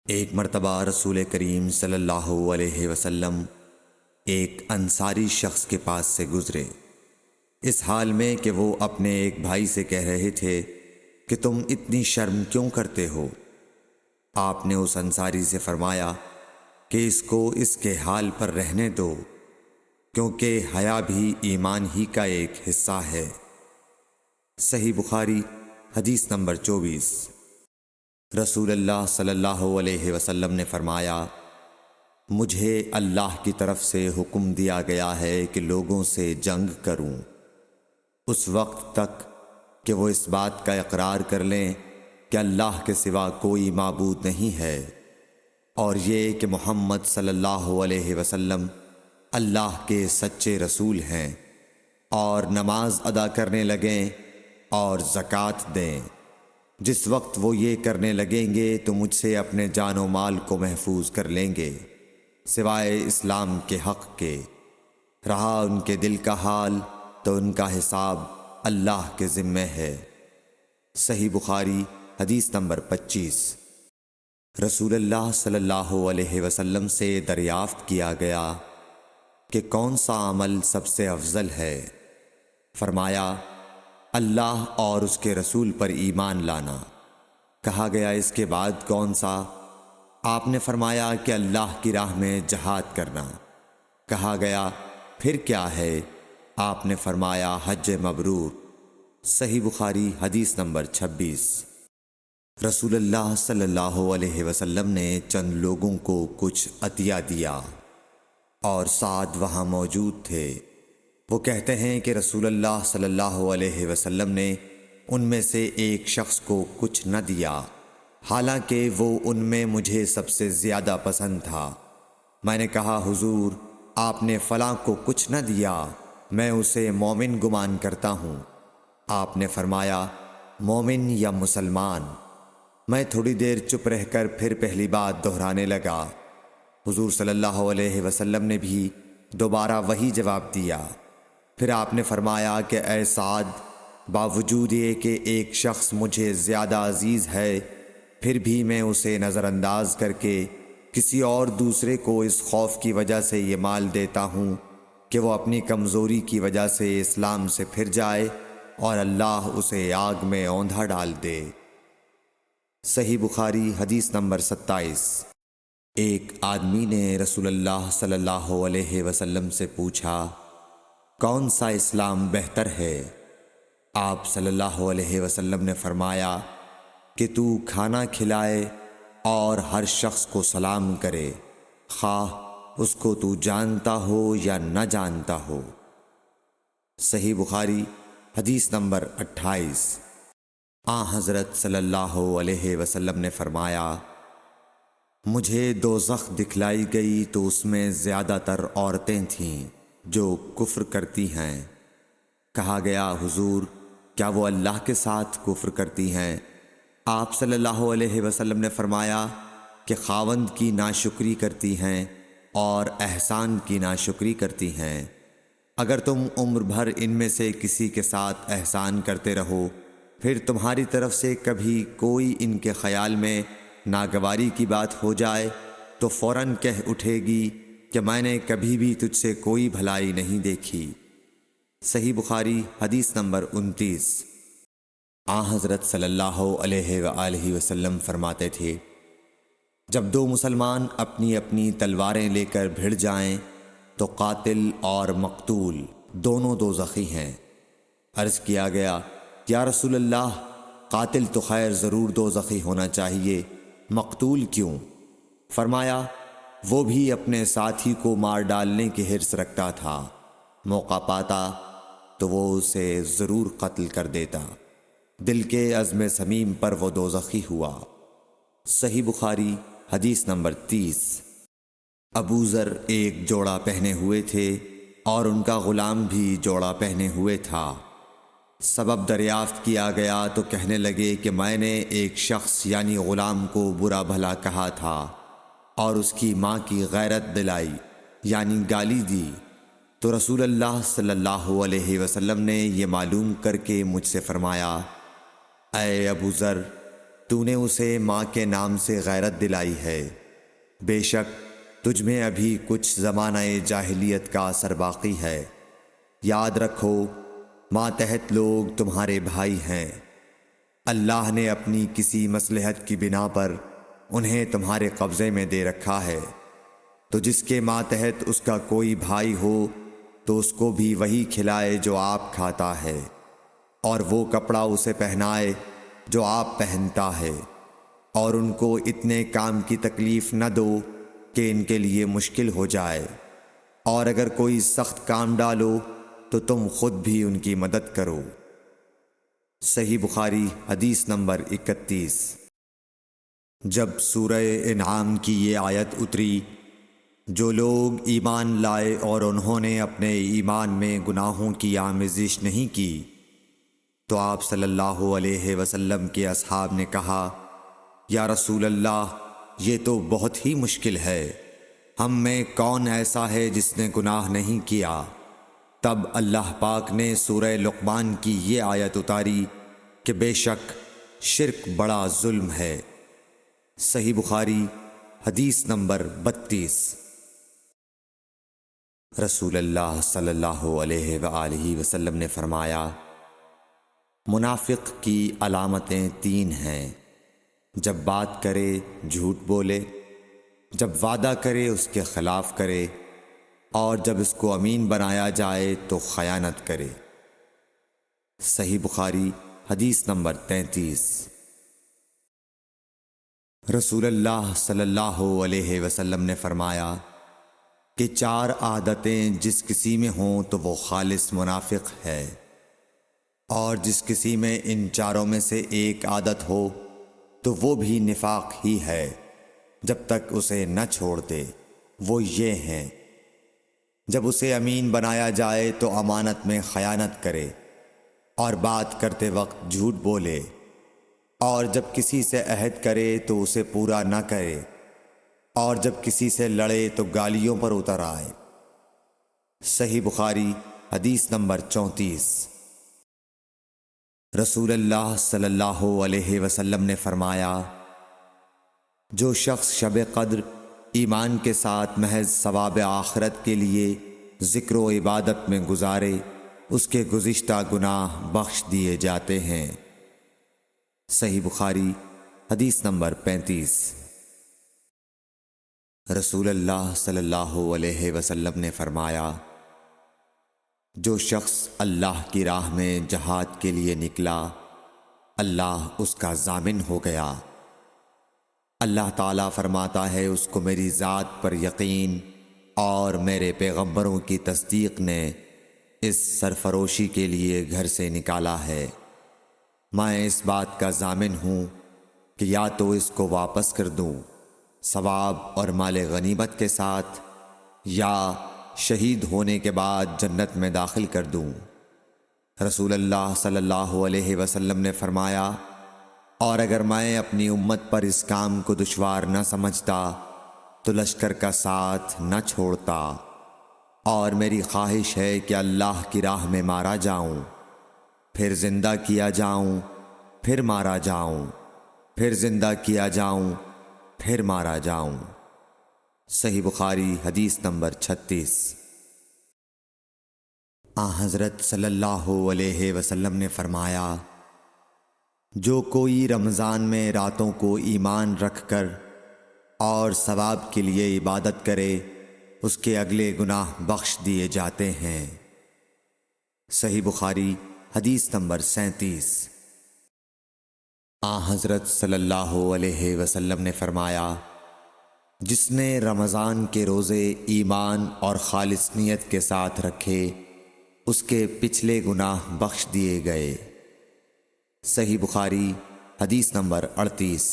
ایک مرتبہ رسول کریم صلی اللہ علیہ وسلم ایک انصاری شخص کے پاس سے گزرے، اس حال میں کہ وہ اپنے ایک بھائی سے کہہ رہے تھے کہ تم اتنی شرم کیوں کرتے ہو؟ آپ نے اس انصاری سے فرمایا کہ اس کو اس کے حال پر رہنے دو، کیونکہ حیا بھی ایمان ہی کا ایک حصہ ہے۔ صحیح بخاری حدیث نمبر 24۔ رسول اللہ صلی اللہ علیہ وسلم نے فرمایا، مجھے اللہ کی طرف سے حکم دیا گیا ہے کہ لوگوں سے جنگ کروں، اس وقت تک کہ وہ اس بات کا اقرار کر لیں کہ اللہ کے سوا کوئی معبود نہیں ہے، اور یہ کہ محمد صلی اللہ علیہ وسلم اللہ کے سچے رسول ہیں، اور نماز ادا کرنے لگیں اور زکوٰۃ دیں۔ جس وقت وہ یہ کرنے لگیں گے تو مجھ سے اپنے جان و مال کو محفوظ کر لیں گے، سوائے اسلام کے حق کے۔ رہا ان کے دل کا حال تو ان کا حساب اللہ کے ذمہ ہے۔ صحیح بخاری حدیث نمبر 25۔ رسول اللہ صلی اللہ علیہ وسلم سے دریافت کیا گیا کہ کون سا عمل سب سے افضل ہے؟ فرمایا، اللہ اور اس کے رسول پر ایمان لانا۔ کہا گیا، اس کے بعد کون سا؟ آپ نے فرمایا کہ اللہ کی راہ میں جہاد کرنا۔ کہا گیا، پھر کیا ہے؟ آپ نے فرمایا، حج مبرور۔ صحیح بخاری حدیث نمبر 26۔ رسول اللہ صلی اللہ علیہ وسلم نے چند لوگوں کو کچھ عطیہ دیا، اور سعد وہاں موجود تھے۔ وہ کہتے ہیں کہ رسول اللہ صلی اللہ علیہ وسلم نے ان میں سے ایک شخص کو کچھ نہ دیا، حالانکہ وہ ان میں مجھے سب سے زیادہ پسند تھا۔ میں نے کہا، حضور، آپ نے فلاں کو کچھ نہ دیا، میں اسے مومن گمان کرتا ہوں۔ آپ نے فرمایا، مومن یا مسلمان؟ میں تھوڑی دیر چپ رہ کر پھر پہلی بات دہرانے لگا۔ حضور صلی اللہ علیہ وسلم نے بھی دوبارہ وہی جواب دیا۔ پھر آپ نے فرمایا کہ اے سعد، باوجود یہ کہ ایک شخص مجھے زیادہ عزیز ہے، پھر بھی میں اسے نظر انداز کر کے کسی اور دوسرے کو اس خوف کی وجہ سے یہ مال دیتا ہوں کہ وہ اپنی کمزوری کی وجہ سے اسلام سے پھر جائے اور اللہ اسے آگ میں اوندھا ڈال دے۔ صحیح بخاری حدیث نمبر 27۔ ایک آدمی نے رسول اللہ صلی اللہ علیہ وسلم سے پوچھا، کون سا اسلام بہتر ہے؟ آپ صلی اللہ علیہ وسلم نے فرمایا کہ تو کھانا کھلائے اور ہر شخص کو سلام کرے، خواہ اس کو تو جانتا ہو یا نہ جانتا ہو۔ صحیح بخاری حدیث نمبر 28۔ حضرت صلی اللہ علیہ وسلم نے فرمایا، مجھے دوزخ دکھلائی گئی تو اس میں زیادہ تر عورتیں تھیں جو کفر کرتی ہیں۔ کہا گیا، حضور، کیا وہ اللہ کے ساتھ کفر کرتی ہیں؟ آپ صلی اللہ علیہ وسلم نے فرمایا کہ خاوند کی ناشکری کرتی ہیں اور احسان کی ناشکری کرتی ہیں۔ اگر تم عمر بھر ان میں سے کسی کے ساتھ احسان کرتے رہو، پھر تمہاری طرف سے کبھی کوئی ان کے خیال میں ناگواری کی بات ہو جائے تو فوراً کہہ اٹھے گی کہ میں نے کبھی بھی تجھ سے کوئی بھلائی نہیں دیکھی۔ صحیح بخاری حدیث نمبر 29۔ حضرت صلی اللہ علیہ وآلہ وسلم فرماتے تھے، جب دو مسلمان اپنی اپنی تلواریں لے کر بھڑ جائیں تو قاتل اور مقتول دونوں دوزخی ہیں۔ عرض کیا گیا، یا رسول اللہ، قاتل تو خیر ضرور دوزخی ہونا چاہیے، مقتول کیوں؟ فرمایا، وہ بھی اپنے ساتھی کو مار ڈالنے کی حرص رکھتا تھا، موقع پاتا تو وہ اسے ضرور قتل کر دیتا، دل کے عزم صمیم پر وہ دوزخی ہوا۔ صحیح بخاری حدیث نمبر 30۔ ابو ذر ایک جوڑا پہنے ہوئے تھے اور ان کا غلام بھی جوڑا پہنے ہوئے تھا۔ سبب دریافت کیا گیا تو کہنے لگے کہ میں نے ایک شخص یعنی غلام کو برا بھلا کہا تھا اور اس کی ماں کی غیرت دلائی یعنی گالی دی، تو رسول اللہ صلی اللہ علیہ وسلم نے یہ معلوم کر کے مجھ سے فرمایا، اے ابو ذر، تو نے اسے ماں کے نام سے غیرت دلائی ہے۔ بے شک تجھ میں ابھی کچھ زمانہ جاہلیت کا اثر باقی ہے۔ یاد رکھو ماتحت لوگ تمہارے بھائی ہیں۔ اللہ نے اپنی کسی مصلحت کی بنا پر انہیں تمہارے قبضے میں دے رکھا ہے، تو جس کے ماتحت اس کا کوئی بھائی ہو تو اس کو بھی وہی کھلائے جو آپ کھاتا ہے، اور وہ کپڑا اسے پہنائے جو آپ پہنتا ہے، اور ان کو اتنے کام کی تکلیف نہ دو کہ ان کے لیے مشکل ہو جائے، اور اگر کوئی سخت کام ڈالو تو تم خود بھی ان کی مدد کرو۔ صحیح بخاری حدیث نمبر 31۔ جب سورہ انعام کی یہ آیت اتری، جو لوگ ایمان لائے اور انہوں نے اپنے ایمان میں گناہوں کی آمیزش نہیں کی، تو آپ صلی اللہ علیہ وسلم کے اصحاب نے کہا، یا رسول اللہ، یہ تو بہت ہی مشکل ہے، ہم میں کون ایسا ہے جس نے گناہ نہیں کیا؟ تب اللہ پاک نے سورہ لقمان کی یہ آیت اتاری کہ بے شک شرک بڑا ظلم ہے۔ صحیح بخاری حدیث نمبر 32۔ رسول اللہ صلی اللہ علیہ وآلہ وسلم نے فرمایا، منافق کی علامتیں 3 ہیں: جب بات کرے جھوٹ بولے، جب وعدہ کرے اس کے خلاف کرے، اور جب اس کو امین بنایا جائے تو خیانت کرے۔ صحیح بخاری حدیث نمبر 33۔ رسول اللہ صلی اللہ علیہ وسلم نے فرمایا کہ 4 عادتیں جس کسی میں ہوں تو وہ خالص منافق ہے، اور جس کسی میں ان 4 میں سے ایک عادت ہو تو وہ بھی نفاق ہی ہے جب تک اسے نہ چھوڑ دے۔ وہ یہ ہیں: جب اسے امین بنایا جائے تو امانت میں خیانت کرے، اور بات کرتے وقت جھوٹ بولے، اور جب کسی سے عہد کرے تو اسے پورا نہ کرے، اور جب کسی سے لڑے تو گالیوں پر اتر آئے۔ صحیح بخاری حدیث نمبر 34۔ رسول اللہ صلی اللہ علیہ وسلم نے فرمایا، جو شخص شب قدر ایمان کے ساتھ محض ثواب آخرت کے لیے ذکر و عبادت میں گزارے، اس کے گزشتہ گناہ بخش دیے جاتے ہیں۔ صحیح بخاری حدیث نمبر 35۔ رسول اللہ صلی اللہ علیہ وسلم نے فرمایا، جو شخص اللہ کی راہ میں جہاد کے لیے نکلا، اللہ اس کا ضامن ہو گیا۔ اللہ تعالیٰ فرماتا ہے، اس کو میری ذات پر یقین اور میرے پیغمبروں کی تصدیق نے اس سرفروشی کے لیے گھر سے نکالا ہے۔ میں اس بات کا ضامن ہوں کہ یا تو اس کو واپس کر دوں ثواب اور مال غنیمت کے ساتھ، یا شہید ہونے کے بعد جنت میں داخل کر دوں۔ رسول اللہ صلی اللہ علیہ وسلم نے فرمایا، اور اگر میں اپنی امت پر اس کام کو دشوار نہ سمجھتا تو لشکر کا ساتھ نہ چھوڑتا، اور میری خواہش ہے کہ اللہ کی راہ میں مارا جاؤں، پھر زندہ کیا جاؤں، پھر مارا جاؤں، پھر زندہ کیا جاؤں، پھر مارا جاؤں۔ صحیح بخاری حدیث نمبر 36۔ حضرت صلی اللہ علیہ وسلم نے فرمایا، جو کوئی رمضان میں راتوں کو ایمان رکھ کر اور ثواب کے لیے عبادت کرے، اس کے اگلے گناہ بخش دیے جاتے ہیں۔ صحیح بخاری حدیث نمبر 37۔ حضرت صلی اللہ علیہ وسلم نے فرمایا، جس نے رمضان کے روزے ایمان اور خالص نیت کے ساتھ رکھے، اس کے پچھلے گناہ بخش دیے گئے۔ صحیح بخاری حدیث نمبر 38۔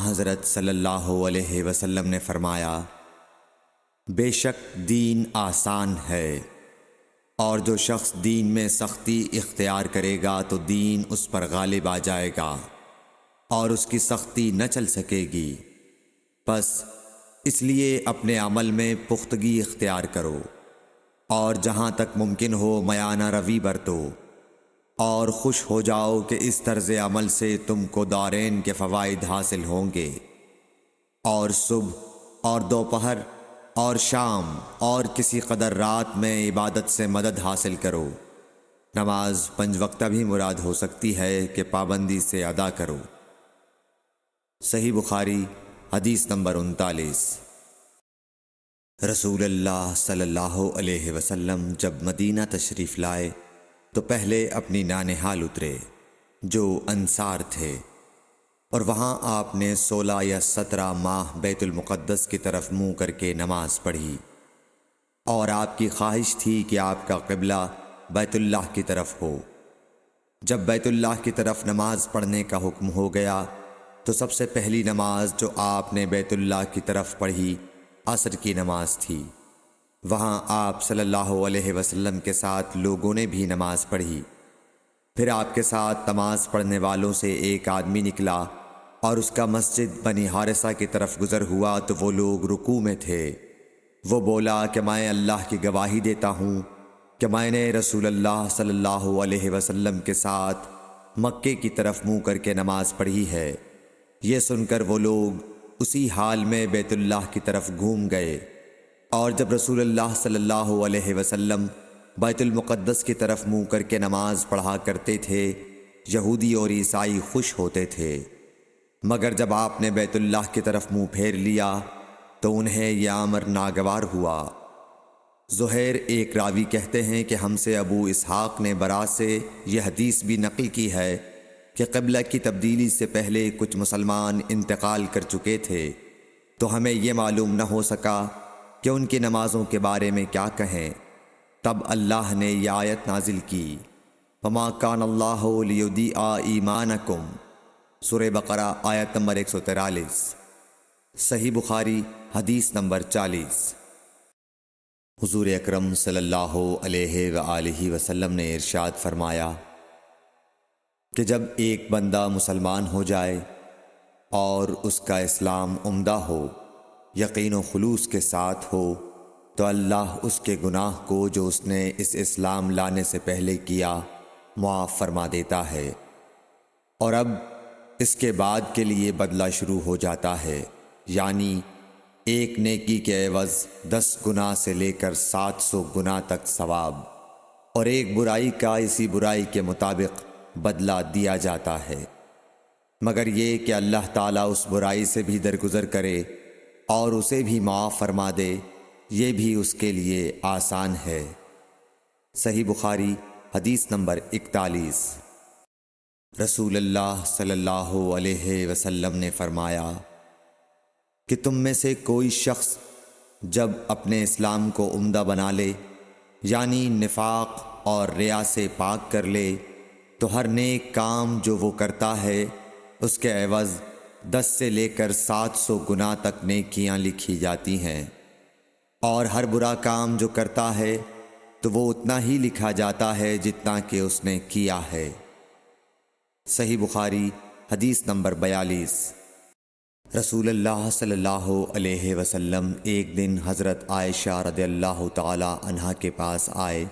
حضرت صلی اللہ علیہ وسلم نے فرمایا، بے شک دین آسان ہے، اور جو شخص دین میں سختی اختیار کرے گا تو دین اس پر غالب آ جائے گا اور اس کی سختی نہ چل سکے گی۔ بس اس لیے اپنے عمل میں پختگی اختیار کرو، اور جہاں تک ممکن ہو میانہ روی برتو، اور خوش ہو جاؤ کہ اس طرز عمل سے تم کو دارین کے فوائد حاصل ہوں گے، اور صبح اور دوپہر اور شام اور کسی قدر رات میں عبادت سے مدد حاصل کرو۔ نماز 5 وقتہ بھی مراد ہو سکتی ہے کہ پابندی سے ادا کرو۔ صحیح بخاری حدیث نمبر 39۔ رسول اللہ صلی اللہ علیہ وسلم جب مدینہ تشریف لائے تو پہلے اپنی نانہال اترے جو انصار تھے، اور وہاں آپ نے 16 یا 17 ماہ بیت المقدس کی طرف منہ کر کے نماز پڑھی، اور آپ کی خواہش تھی کہ آپ کا قبلہ بیت اللہ کی طرف ہو۔ جب بیت اللہ کی طرف نماز پڑھنے کا حکم ہو گیا تو سب سے پہلی نماز جو آپ نے بیت اللہ کی طرف پڑھی عصر کی نماز تھی۔ وہاں آپ صلی اللہ علیہ وسلم کے ساتھ لوگوں نے بھی نماز پڑھی۔ پھر آپ کے ساتھ نماز پڑھنے والوں سے ایک آدمی نکلا اور اس کا مسجد بنی حارثہ کی طرف گزر ہوا تو وہ لوگ رکوع میں تھے۔ وہ بولا کہ میں اللہ کی گواہی دیتا ہوں کہ میں نے رسول اللہ صلی اللہ علیہ وسلم کے ساتھ مکے کی طرف منہ کر کے نماز پڑھی ہے۔ یہ سن کر وہ لوگ اسی حال میں بیت اللہ کی طرف گھوم گئے، اور جب رسول اللہ صلی اللہ علیہ وسلم بیت المقدس کی طرف منہ کر کے نماز پڑھا کرتے تھے، یہودی اور عیسائی خوش ہوتے تھے، مگر جب آپ نے بیت اللہ کی طرف منہ پھیر لیا تو انہیں یہ امر ناگوار ہوا۔ زہیر ایک راوی کہتے ہیں کہ ہم سے ابو اسحاق نے برا سے یہ حدیث بھی نقل کی ہے کہ قبلہ کی تبدیلی سے پہلے کچھ مسلمان انتقال کر چکے تھے، تو ہمیں یہ معلوم نہ ہو سکا کہ ان کی نمازوں کے بارے میں کیا کہیں۔ تب اللہ نے یہ آیت نازل کی، وَمَا كَانَ اللَّهُ لِيُضِيعَ إِيمَانَكُمْ، سورہ بقرہ آیت نمبر 143۔ صحیح بخاری حدیث نمبر 40۔ حضور اکرم صلی اللہ علیہ وآلہ وسلم نے ارشاد فرمایا کہ جب ایک بندہ مسلمان ہو جائے اور اس کا اسلام عمدہ ہو، یقین و خلوص کے ساتھ ہو، تو اللہ اس کے گناہ کو جو اس نے اس اسلام لانے سے پہلے کیا معاف فرما دیتا ہے، اور اب اس کے بعد کے لیے بدلہ شروع ہو جاتا ہے، یعنی ایک نیکی کے عوض 10 گناہ سے لے کر 700 گناہ تک ثواب، اور ایک برائی کا اسی برائی کے مطابق بدلہ دیا جاتا ہے، مگر یہ کہ اللہ تعالیٰ اس برائی سے بھی درگزر کرے اور اسے بھی معاف فرما دے، یہ بھی اس کے لیے آسان ہے۔ صحیح بخاری حدیث نمبر 41۔ رسول اللہ صلی اللہ علیہ وسلم نے فرمایا کہ تم میں سے کوئی شخص جب اپنے اسلام کو عمدہ بنا لے، یعنی نفاق اور ریا سے پاک کر لے، تو ہر نیک کام جو وہ کرتا ہے اس کے عوض 10 سے لے کر 700 گناہ تک نیکیاں لکھی جاتی ہیں، اور ہر برا کام جو کرتا ہے تو وہ اتنا ہی لکھا جاتا ہے جتنا کہ اس نے کیا ہے۔ صحیح بخاری حدیث نمبر 42۔ رسول اللہ صلی اللہ علیہ وسلم ایک دن حضرت عائشہ رضی اللہ تعالی عنہا کے پاس آئے۔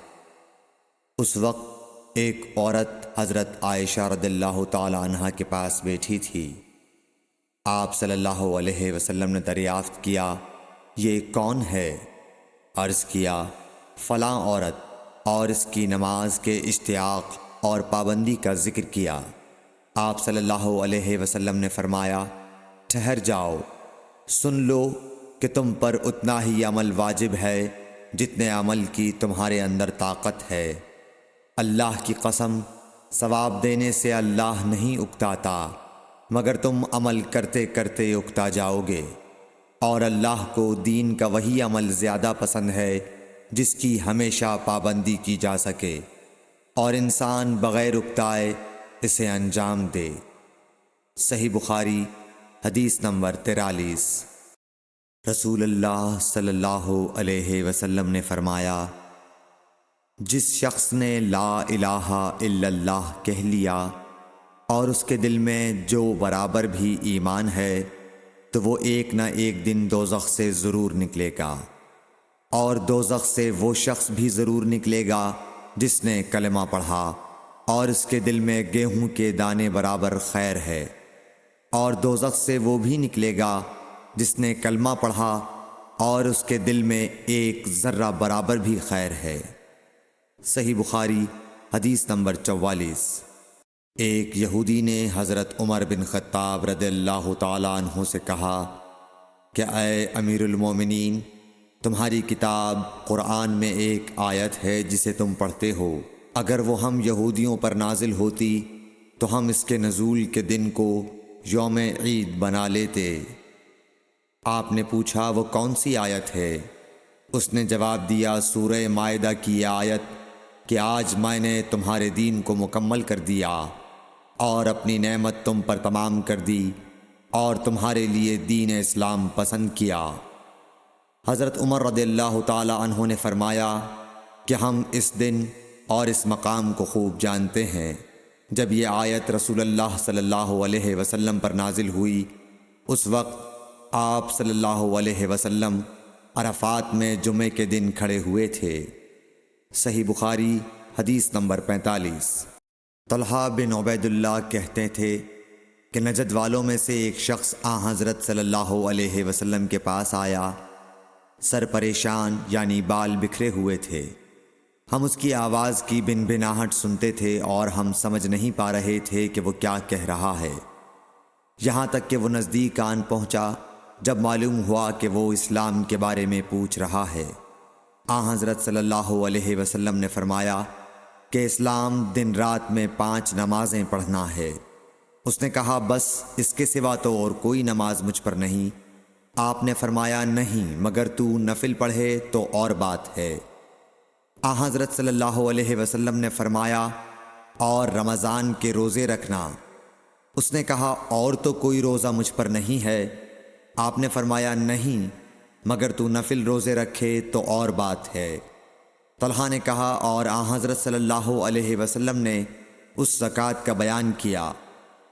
اس وقت ایک عورت حضرت عائشہ رضی اللہ تعالی عنہا کے پاس بیٹھی تھی۔ آپ صلی اللہ علیہ وسلم نے دریافت کیا، یہ کون ہے؟ عرض کیا، فلاں عورت، اور اس کی نماز کے اشتیاق اور پابندی کا ذکر کیا۔ آپ صلی اللہ علیہ وسلم نے فرمایا، ٹھہر جاؤ، سن لو کہ تم پر اتنا ہی عمل واجب ہے جتنے عمل کی تمہارے اندر طاقت ہے۔ اللہ کی قسم، ثواب دینے سے اللہ نہیں اکتاتا، مگر تم عمل کرتے کرتے اکتا جاؤ گے، اور اللہ کو دین کا وہی عمل زیادہ پسند ہے جس کی ہمیشہ پابندی کی جا سکے، اور انسان بغیر اکتائے اسے انجام دے۔ صحیح بخاری حدیث نمبر 43۔ رسول اللہ صلی اللہ علیہ وسلم نے فرمایا، جس شخص نے لا الہ الا اللہ کہہ لیا اور اس کے دل میں جو برابر بھی ایمان ہے تو وہ ایک نہ ایک دن دوزخ سے ضرور نکلے گا، اور دوزخ سے وہ شخص بھی ضرور نکلے گا جس نے کلمہ پڑھا اور اس کے دل میں گیہوں کے دانے برابر خیر ہے، اور دوزخ سے وہ بھی نکلے گا جس نے کلمہ پڑھا اور اس کے دل میں ایک ذرہ برابر بھی خیر ہے۔ صحیح بخاری حدیث نمبر 44۔ ایک یہودی نے حضرت عمر بن خطاب رضی اللہ تعالیٰ عنہ سے کہا کہ اے امیر المومنین، تمہاری کتاب قرآن میں ایک آیت ہے جسے تم پڑھتے ہو، اگر وہ ہم یہودیوں پر نازل ہوتی تو ہم اس کے نزول کے دن کو یوم عید بنا لیتے۔ آپ نے پوچھا وہ کون سی آیت ہے؟ اس نے جواب دیا سورہ مائدہ کی یہ آیت کہ آج میں نے تمہارے دین کو مکمل کر دیا اور اپنی نعمت تم پر تمام کر دی اور تمہارے لیے دین اسلام پسند کیا۔ حضرت عمر رضی اللہ تعالی عنہ نے فرمایا کہ ہم اس دن اور اس مقام کو خوب جانتے ہیں۔ جب یہ آیت رسول اللہ صلی اللہ علیہ وسلم پر نازل ہوئی، اس وقت آپ صلی اللہ علیہ وسلم عرفات میں جمعے کے دن کھڑے ہوئے تھے۔ صحیح بخاری حدیث نمبر 45۔ طلحہ بن عبید اللہ کہتے تھے کہ نجد والوں میں سے ایک شخص حضرت صلی اللہ علیہ وسلم کے پاس آیا، سر پریشان یعنی بال بکھرے ہوئے تھے۔ ہم اس کی آواز کی بن بناہٹ سنتے تھے اور ہم سمجھ نہیں پا رہے تھے کہ وہ کیا کہہ رہا ہے، یہاں تک کہ وہ نزدیک آن پہنچا جب معلوم ہوا کہ وہ اسلام کے بارے میں پوچھ رہا ہے۔ حضرت صلی اللہ علیہ وسلم نے فرمایا کہ اسلام دن رات میں 5 نمازیں پڑھنا ہے۔ اس نے کہا بس اس کے سوا تو اور کوئی نماز مجھ پر نہیں۔ آپ نے فرمایا نہیں، مگر تو نفل پڑھے تو اور بات ہے۔ حضرت صلی اللہ علیہ وسلم نے فرمایا اور رمضان کے روزے رکھنا۔ اس نے کہا اور تو کوئی روزہ مجھ پر نہیں ہے۔ آپ نے فرمایا نہیں، مگر تو نفل روزے رکھے تو اور بات ہے۔ طلحہ نے کہا اور حضرت صلی اللہ علیہ وسلم نے اس زکوٰۃ کا بیان کیا۔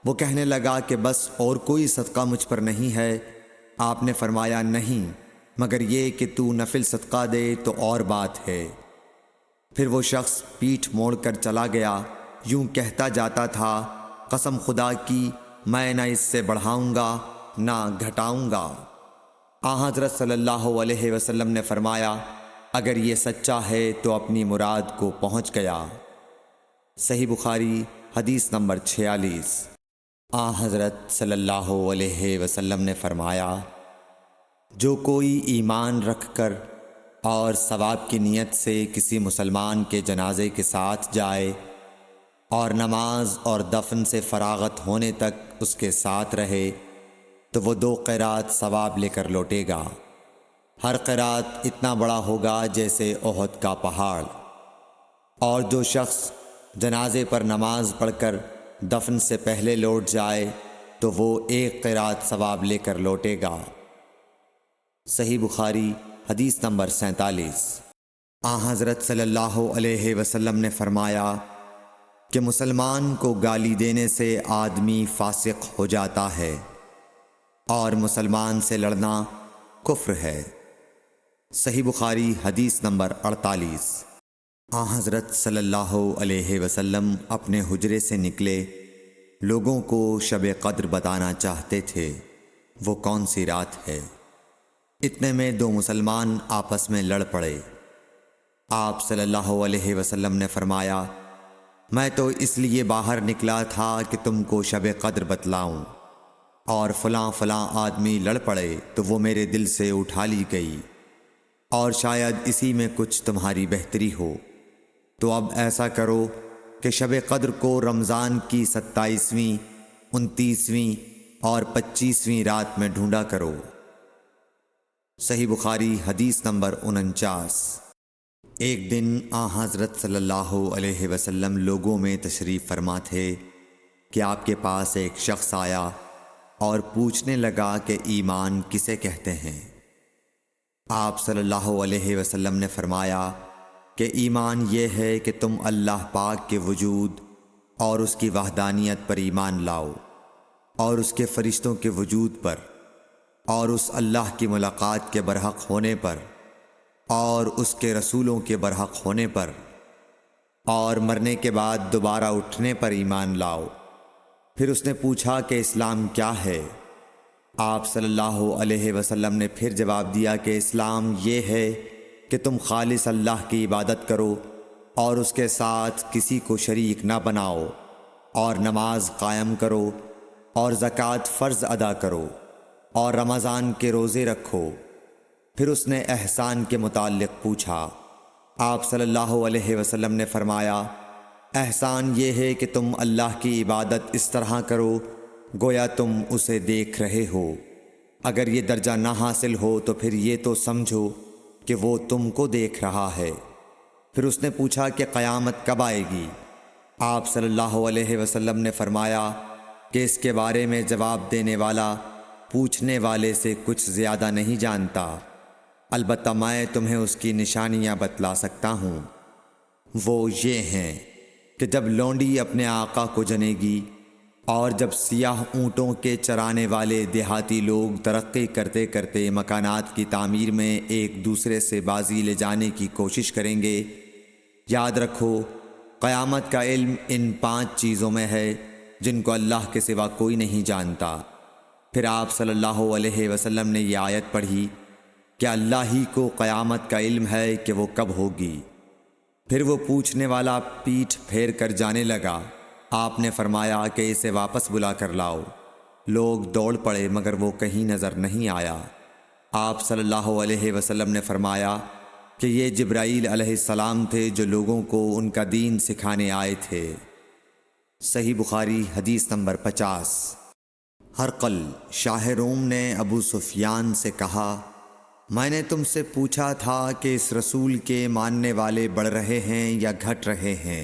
وہ کہنے لگا کہ بس اور کوئی صدقہ مجھ پر نہیں ہے۔ آپ نے فرمایا نہیں، مگر یہ کہ تو نفل صدقہ دے تو اور بات ہے۔ پھر وہ شخص پیٹھ موڑ کر چلا گیا، یوں کہتا جاتا تھا قسم خدا کی میں نہ اس سے بڑھاؤں گا نہ گھٹاؤں گا۔ حضرت صلی اللہ علیہ وسلم نے فرمایا اگر یہ سچا ہے تو اپنی مراد کو پہنچ گیا۔ صحیح بخاری حدیث نمبر 46۔ حضرت صلی اللہ علیہ وسلم نے فرمایا جو کوئی ایمان رکھ کر اور ثواب کی نیت سے کسی مسلمان کے جنازے کے ساتھ جائے اور نماز اور دفن سے فراغت ہونے تک اس کے ساتھ رہے تو وہ 2 قیرات ثواب لے کر لوٹے گا۔ ہر قیرات اتنا بڑا ہوگا جیسے احد کا پہاڑ۔ اور جو شخص جنازے پر نماز پڑھ کر دفن سے پہلے لوٹ جائے تو وہ 1 قیرات ثواب لے کر لوٹے گا۔ صحیح بخاری حدیث نمبر 47۔ حضرت صلی اللہ علیہ وسلم نے فرمایا کہ مسلمان کو گالی دینے سے آدمی فاسق ہو جاتا ہے اور مسلمان سے لڑنا کفر ہے۔ صحیح بخاری حدیث نمبر 48۔ حضرت صلی اللہ علیہ وسلم اپنے حجرے سے نکلے، لوگوں کو شب قدر بتانا چاہتے تھے وہ کون سی رات ہے۔ اتنے میں 2 مسلمان آپس میں لڑ پڑے۔ آپ صلی اللہ علیہ وسلم نے فرمایا میں تو اس لیے باہر نکلا تھا کہ تم کو شب قدر بتلاؤں، اور فلاں فلاں آدمی لڑ پڑے تو وہ میرے دل سے اٹھا لی گئی، اور شاید اسی میں کچھ تمہاری بہتری ہو، تو اب ایسا کرو کہ شب قدر کو رمضان کی 27ویں، 29ویں اور 25ویں رات میں ڈھونڈا کرو۔ صحیح بخاری حدیث نمبر 49۔ ایک دن حضرت صلی اللہ علیہ وسلم لوگوں میں تشریف فرما تھے کہ آپ کے پاس ایک شخص آیا اور پوچھنے لگا کہ ایمان کسے کہتے ہیں۔ آپ صلی اللہ علیہ وسلم نے فرمایا کہ ایمان یہ ہے کہ تم اللہ پاک کے وجود اور اس کی وحدانیت پر ایمان لاؤ، اور اس کے فرشتوں کے وجود پر، اور اس اللہ کی ملاقات کے برحق ہونے پر، اور اس کے رسولوں کے برحق ہونے پر، اور مرنے کے بعد دوبارہ اٹھنے پر ایمان لاؤ۔ پھر اس نے پوچھا کہ اسلام کیا ہے؟ آپ صلی اللہ علیہ وسلم نے پھر جواب دیا کہ اسلام یہ ہے کہ تم خالص اللہ کی عبادت کرو اور اس کے ساتھ کسی کو شریک نہ بناؤ، اور نماز قائم کرو اور زکوٰۃ فرض ادا کرو اور رمضان کے روزے رکھو۔ پھر اس نے احسان کے متعلق پوچھا۔ آپ صلی اللہ علیہ وسلم نے فرمایا، احسان یہ ہے کہ تم اللہ کی عبادت اس طرح کرو گویا تم اسے دیکھ رہے ہو۔ اگر یہ درجہ نہ حاصل ہو تو پھر یہ تو سمجھو کہ وہ تم کو دیکھ رہا ہے۔ پھر اس نے پوچھا کہ قیامت کب آئے گی؟ آپ صلی اللہ علیہ وسلم نے فرمایا کہ اس کے بارے میں جواب دینے والا پوچھنے والے سے کچھ زیادہ نہیں جانتا، البتہ میں تمہیں اس کی نشانیاں بتلا سکتا ہوں۔ وہ یہ ہیں کہ جب لونڈی اپنے آقا کو جنے گی، اور جب سیاہ اونٹوں کے چرانے والے دیہاتی لوگ ترقی کرتے کرتے مکانات کی تعمیر میں ایک دوسرے سے بازی لے جانے کی کوشش کریں گے، یاد رکھو قیامت کا علم ان 5 چیزوں میں ہے جن کو اللہ کے سوا کوئی نہیں جانتا۔ پھر آپ صلی اللہ علیہ وسلم نے یہ آیت پڑھی کہ اللہ ہی کو قیامت کا علم ہے کہ وہ کب ہوگی۔ پھر وہ پوچھنے والا پیٹھ پھیر کر جانے لگا۔ آپ نے فرمایا کہ اسے واپس بلا کر لاؤ۔ لوگ دوڑ پڑے مگر وہ کہیں نظر نہیں آیا۔ آپ صلی اللہ علیہ وسلم نے فرمایا کہ یہ جبرائیل علیہ السلام تھے جو لوگوں کو ان کا دین سکھانے آئے تھے۔ صحیح بخاری حدیث نمبر 50۔ ہرقل شاہ روم نے ابو سفیان سے کہا، میں نے تم سے پوچھا تھا کہ اس رسول کے ماننے والے بڑھ رہے ہیں یا گھٹ رہے ہیں؟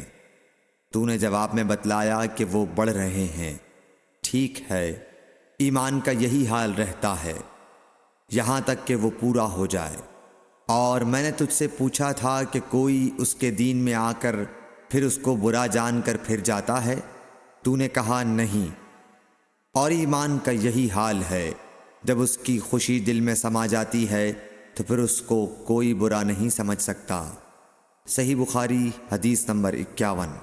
تو نے جواب میں بتلایا کہ وہ بڑھ رہے ہیں۔ ٹھیک ہے، ایمان کا یہی حال رہتا ہے یہاں تک کہ وہ پورا ہو جائے۔ اور میں نے تجھ سے پوچھا تھا کہ کوئی اس کے دین میں آ کر پھر اس کو برا جان کر پھر جاتا ہے؟ تو نے کہا نہیں۔ اور ایمان کا یہی حال ہے، جب اس کی خوشی دل میں سما جاتی ہے تو پھر اس کو کوئی برا نہیں سمجھ سکتا۔ صحیح بخاری حدیث نمبر 51۔